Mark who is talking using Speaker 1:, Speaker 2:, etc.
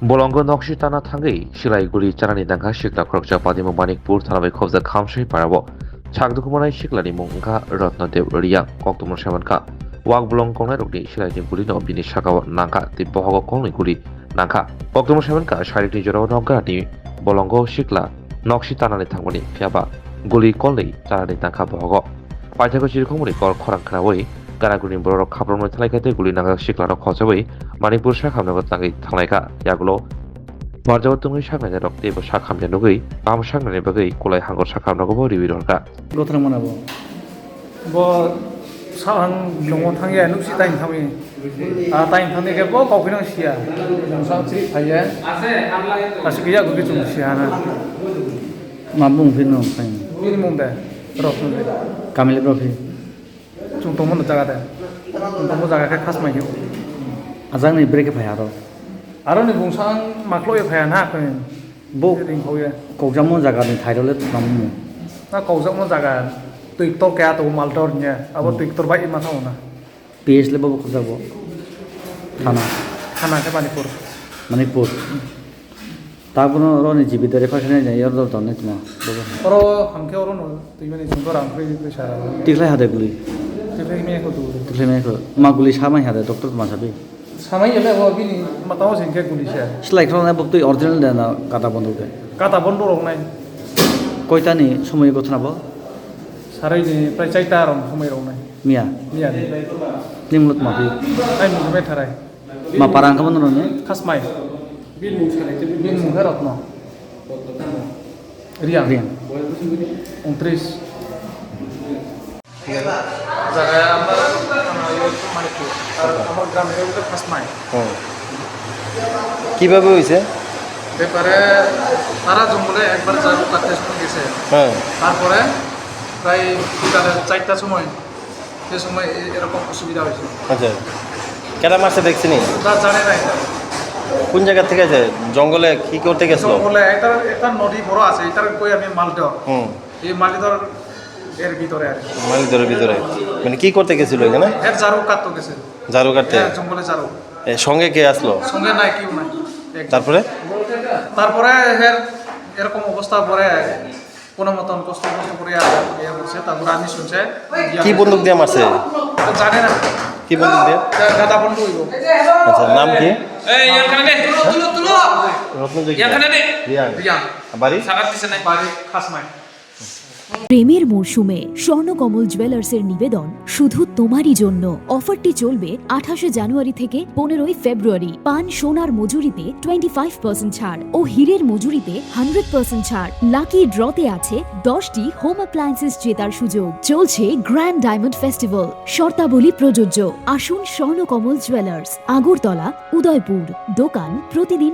Speaker 1: Bolongo Nokshi Tana Tangi, Shilaiguri Chanani Danga Shikla Krokja Padimu Manikpur Tanabe Kovza Kamshi Parabo, Chagdukumana Shiklani Munga Ratna de Ria, Koktumo Shamanka, Wag Bolong Kongi, Shilai Gulino, Bini Shaka Naka, the Bohogo Kongi Guri, Naka, Koktumo Shamanka, Shari Joro Nogati, Bolongo Shikla, Nokshi Tanani Tangoni, Fiaba, Guli Koli, Tanani Tanka Bohogo, Paitago Chirkomuri, Korankaway, Garagurin Boro Kapron Talakate, Gulinaga Shikla Kosaway, Manipur Shakamnaga Tangai Yagulo, Marjawatungi Shangane Rokte, Shakam Yanugui, Am Shangane Bagay, Kulai Hango Shakamnago, Rividorka.
Speaker 2: Gotramanabo. Bo Sahan Lomotanga, Nusi Time Tami. A time Tani Gabo, Kopinosia. Some three Paya. Asikia Gubitum Siana. Mabum Vino, minimum there. Camille Brofi. Chuntomon Zagata. Chuntomozaga Casmayo. Azani break a payado. I don't know Bungsang Macloy Payan Book in Hoya. Kojamo Zaga entitled from Kozamo Zaga. To talk at Maltornia, about to Victor by Matona. PS level of the book. Hana Manipur. Tabuno Roni Jibi, the reflection in a year or don't it more. Or Hankoro, the units in Goran, Tikla had a glee. Magulish Hama had a doctor Masabi. Samay level in Matos in Kegulisha. It's like on a book to original than a Catabondo. Catabondo online. Koitani, Sumo Gotrabo. Sarai, Prachaita on Sumerone. Mia. Nimut Mapi. I'm better. Maparangamon, Casmai. Bin Mugarotno. Rian. Un tris.
Speaker 3: কিভাবে হইছে
Speaker 2: ব্যাপারে তারা জঙ্গলে একবার জারু কাটতে শুরু গেছে তারপরে প্রায় বিকালের 4টার সময় সে সময় এরকম অসুবিধা হয়েছে
Speaker 3: আচ্ছা কেডা মারছে দেখছিনি
Speaker 2: তা জানে না
Speaker 3: কোন জায়গা থেকে আছে জঙ্গলে কি করতে গেছিল
Speaker 2: জঙ্গলে একটা নদী বড় আছে এটার কই আমি মালটা এই মালিদর এর ভিতরে আর
Speaker 3: মালিদরের ভিতরে মানে কি করতে গেছিল এখানে
Speaker 2: এর জারু কাটতে গেছে
Speaker 3: জারু কাটতে
Speaker 2: জঙ্গলে জারু
Speaker 3: সঙ্গে কে আসলো
Speaker 2: সঙ্গে নাই কেউ নাই
Speaker 3: তারপরে
Speaker 2: এর এরকম অবস্থা পরে কোনো মতন কষ্ট করে ইয়ে করছে তারপরে আমি শুনছে
Speaker 3: কি বন্দুক দিয়ে মারছে
Speaker 2: জানে না
Speaker 3: কি বন্দুক দিয়ে
Speaker 2: গাদা বন্ধু হইব
Speaker 3: আচ্ছা নাম কি
Speaker 4: এই এখানে দে তুলো
Speaker 3: রত্নজয়
Speaker 4: এখানে দে
Speaker 2: রিয়ান
Speaker 3: বাড়ি
Speaker 4: সাগাত দিছে না
Speaker 2: বাড়ি খাসমাই
Speaker 5: প্রেমের মরশুমে স্বর্ণকমল জুয়েলার্সের নিবেদন শুধু তোমারই জন্য। অফারটি চলবে 28 জানুয়ারি থেকে 15 ফেব্রুয়ারি। পান সোনার মজুরিতে 25% ছাড় ও হীরের মজুরিতে 100% ছাড়। লাকি ড্রতে আছে 10টি হোম অ্যাপ্লায়েন্সেস জেতার সুযোগ। চলছে গ্র্যান্ড ডায়মন্ড ফেস্টিভ্যাল। শর্তাবলী প্রযোজ্য। আসুন স্বর্ণকমল জুয়েলার্স, আগরতলা, উদয়পুর। দোকান প্রতিদিন